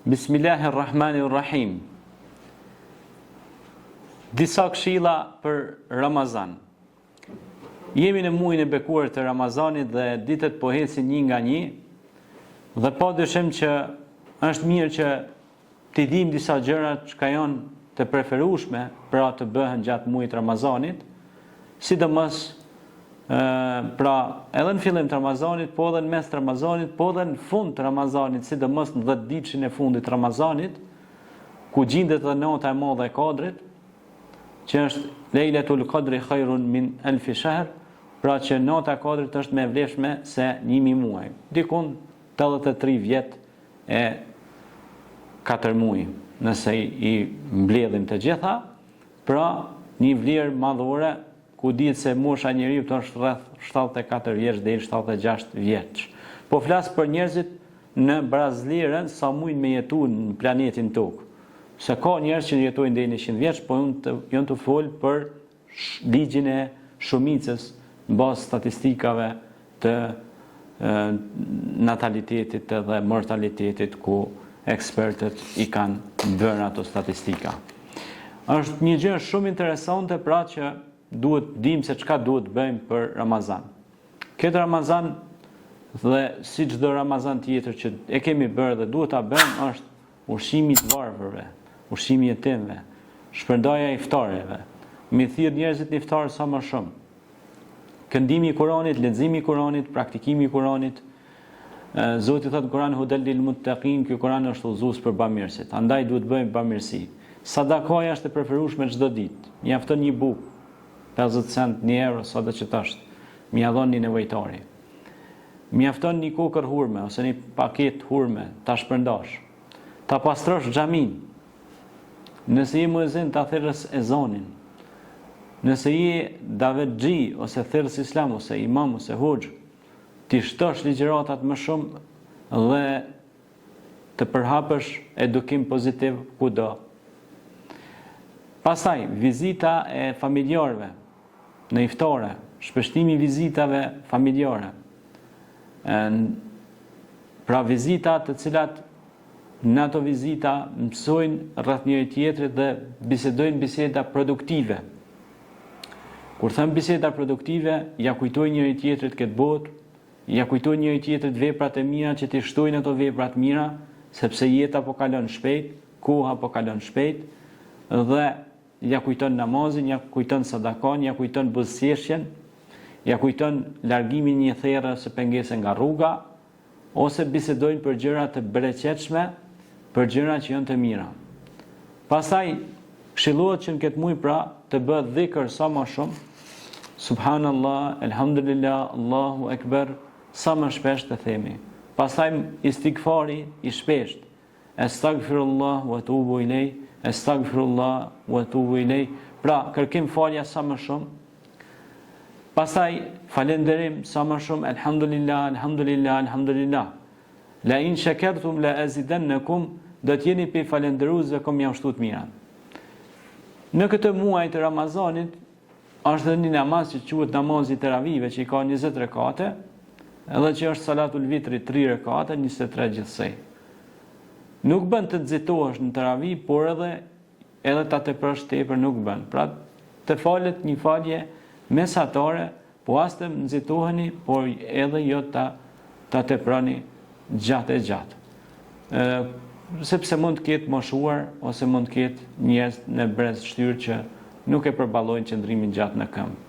Bismillahirrahmanirrahim. Disa këshilla për Ramazan. Jemi në muajin e bekuar të Ramazanit dhe ditët po ecin një nga një, dhe padyshim që është mirë që t'i dim disa gjëra që janë të preferueshme pra të bëhen gjatë muajit Ramazanit, sidomos pra edhe në fillim të Ramazanit, po edhe në mes të Ramazanit, po edhe në fund të Ramazanit, sidomos në 10 ditëshin e fundit të Ramazanit, ku gjendet edhe nota e madhe e Kadrit, që është Lejletul Qadri khairun min alfi shahr, pra që nota e Kadrit është më e vlefshme se 1000 muaj. Dikun 83 vjet e 4 muaj, nëse i mbledhim të gjitha, pra një vlerë madhore, ku dihet se mosha e njeriu është rreth 74 vjeç deri 76 vjeç. Po flas për njerëzit në Brazilën sa mujnë me jetu në planetin Tokë. Se ka njerëz që jetojnë deri në 100 vjeç, po janë të fol për ligjin e shumicës mbas statistikave të natalitetit dhe mortalitetit, ku ekspertët i kanë bërë ato statistika. Është një gjë shumë interesante pra që duhet dim se çka duhet bëjmë për Ramazan. Këtë Ramazan dhe si çdo Ramazan tjetër që e kemi bërë dhe duhet ta bëjmë është ushqimi i varfërve, ushqimi i jetimëve, shpërndarja e iftareve, mi thirr njerëzit në iftar sa më shumë. Këndimi i Kuranit, leximi i Kuranit, praktikimi i Kuranit. Zoti thotë në Kuran hudal lil muttaqin, ky Kuran është udhëzues për bamirësit. Andaj duhet bëjmë bamirësi. Sadakaja është e preferueshme çdo ditë. Mjafton një bukë 50 cent, 1 euro, sa do që të është, mi ja dhon një nevojtari. Mjafton një kokër hurme, ose një paket hurme, ta shpërndash. Ta pastrosh xhamin. Nëse je muezin, ta thirrës ezanin. Nëse je davetxhi, ose thirrës islam, ose imam, ose hoxh, ti shtosh ligjëratat më shumë dhe të përhapësh edukim pozitiv kudo. Pastaj, vizita e familjarëve në iftare, shpeshtimi i vizitave familjare. Pra vizita të cilat në ato vizita mësojnë rreth njëri tjetrit dhe bisedojnë biseda produktive. Kur them biseda produktive, ja kujtojnë njëri tjetrit këtë botë, ja kujtojnë njëri tjetrit veprat e mira që t'i shtojnë ato veprat mira, sepse jeta po kalon shpejt, koha po kalon shpejt, dhe ja kujton namazin, ja kujton sadakon, ja kujton buzëqeshjen, ja kujton largimin një therrë ose pengese nga rruga, ose bisedojnë për gjëra të bereqetshme, për gjëra që janë të mira. Pastaj këshillohet që në këtë muaj pra të bëhet dhikr sa më shumë, subhanallah, elhamdulillah, Allahu ekber, sa më shpesh të themi. Pastaj istighfari i shpesht, astaghfirullah wa atubu ilej, astaghfirullah wa atubu ilej, pra kërkim falja sa më shumë. Pastaj falënderim sa më shumë, elhamdulillah, elhamdulillah, elhamdulillah. La in shakartum la azidannakum, do të jeni pe falënderuesve kom jam shtut mira. Në këtë muaj të Ramazanit është një namaz që quhet namazi i teravive, që i ka 20 rekate, edhe që është salatul vitri 3 rekate, 23 gjithsej. Nuk bën të nxitohesh në teravi, por edhe ta tepërsh tepër nuk bën. Pra të falet një falje mesatare, po as të nxitoheni, por edhe jo ta teproni gjatë e gjatë. Sepse mund të ketë moshuar ose mund të ketë njerëz në brez shtyrë që nuk e përballojnë qëndrimin gjatë në këmbë,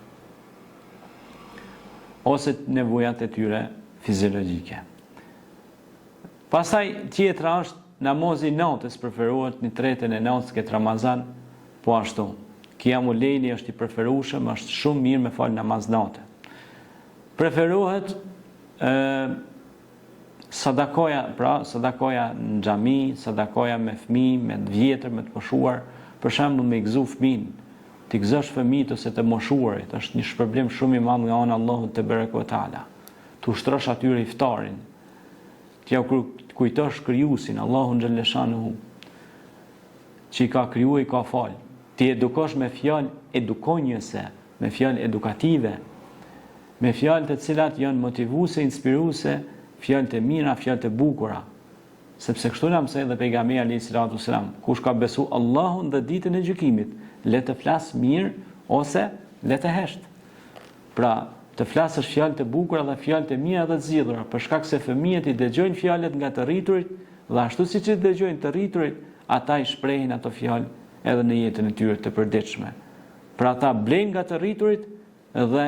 ose nevojat e tyre fiziologjike. Pastaj tjetra është namazi i natës, preferohet në tretën e natës këtë Ramazan, po ashtu. Qiyamul lejli është i preferueshëm, është shumë mirë me fal namaz natë. Preferohet sadakoja, pra sadakoja në xhami, sadakoja me fëmijë, me të vjetër, me të moshuar, për shembull me gëzu fëmin, ti gëzosh fëmijët ose të moshuarit, është një shpërblim shumë i madh nga ana e Allahut te barekuhu teala. Tu shtrosh atyre iftarin. Ti ja kujtosh krijuesin, Allahun xhaleshanuhu, që i ka krijuar, i ka fal. Ti edukosh me fjalë edukonjëse, me fjalë edukative, me fjalë të cilat janë motivuese, inspiruese, fjalë të mira, fjalë të bukura. sepse kështu na mësoi dhe pejgamberi alayhis salatu wasalam, kush ka besu Allahun dhe ditën e gjykimit, le të flas mirë ose le të hesht. Pra, të flasësh fjalë të bukura dhe fjalë të mira dhe të zgjidhura, për shkak se fëmijët i dëgjojnë fjalët nga të rriturit dhe ashtu siç i dëgjojnë të rriturit, ata i shprehin ato fjalë edhe në jetën e tyre të përditshme. Pra ata blejnë nga të rriturit dhe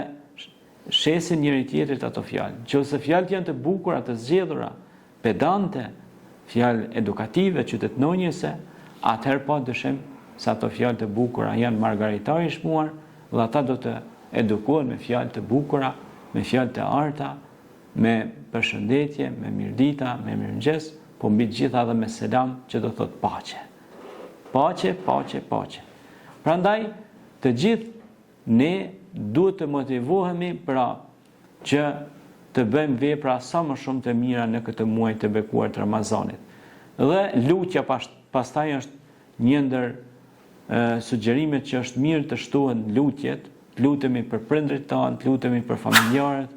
shesin njëri tjetrit ato fjalë. Nëse fjalët janë të bukura, të zgjedhura, pedante, fjalë edukative, qytetënonjëse, atëherë pa dyshim se ato fjalë të bukura janë margaritari i shmuar dhe ata do të edukohen me fjalë të bukura, me fjalë të arta, me përshëndetje, me mirëdita, me mirëmëngjes, po mbi të gjitha edhe me selam, që do thot paqe. Paqe, paqe, paqe. Prandaj, të gjithë ne duhet të motivohemi pra që të bëjmë vepra sa më shumë të mira në këtë muaj të bekuar të Ramazanit. Dhe lutja pastaj është një ndër sugjerimet që është mirë të shtohen lutjet, të lutemi për prindrit tanë, të lutemi për familjarët,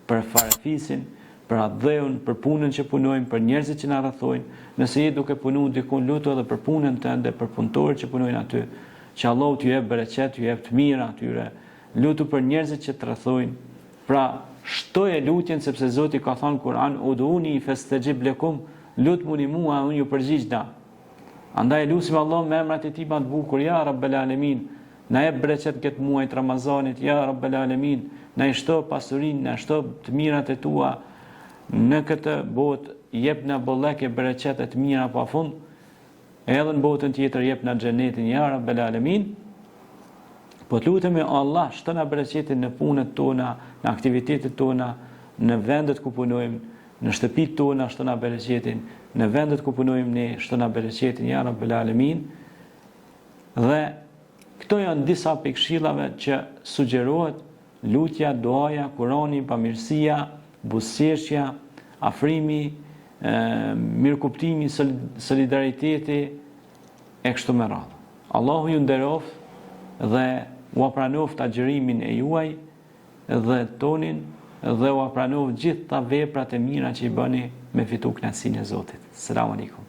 për farafisin, për adheun, për punën që punojmë, për njerëzit që na rrethojnë. Nëse je duke punuar diku, lutu edhe për punën tënde, për punëtorët që punojnë aty, që Allahu t'ju jep bereqet, t'ju jep të mira atyre. Lutu për njerëzit që të rrethojnë. Pra, shtoje lutjen sepse Zoti ka thënë Kur'an, udhuni fastajib lakum, lutuni mua, unë ju përgjigjna. Andaj lutim Allahun me emrat e tij më të bukur, ja Rabbel Alamin, na jep bereqet këtë muaj të Ramazanit, ja Rabbel Alamin, na i shto pasurinë, na shto të mirat e tua në këtë botë, jep na bollëke bereqet të mira pafund, edhe në botën tjetër jep na xhenetin, ja Rabbel Alamin. Po të lutemi Allah, shto na bereqetin në punët tona, në aktivitetet tona, në vendet ku punojmë, në shtëpitë tona, shto na bereqetin, në vendet ku punojmë ne, shto na bereqetin, ja Rabbel Alamin. Dhe këto janë disa pikëshillave që sugjerohet lutja, duaja, Kurani, pamirësia, buzëqeshja, afrimi, mirëkuptimi, solidariteti e kështu me radhë. Allahu ju nderoft dhe u pranoft agjërimin e juaj dhe tonin dhe u pranoft gjithë ta veprat e mira që i bëni me fitu kënaqësinë e Zotit. Selam aleikum.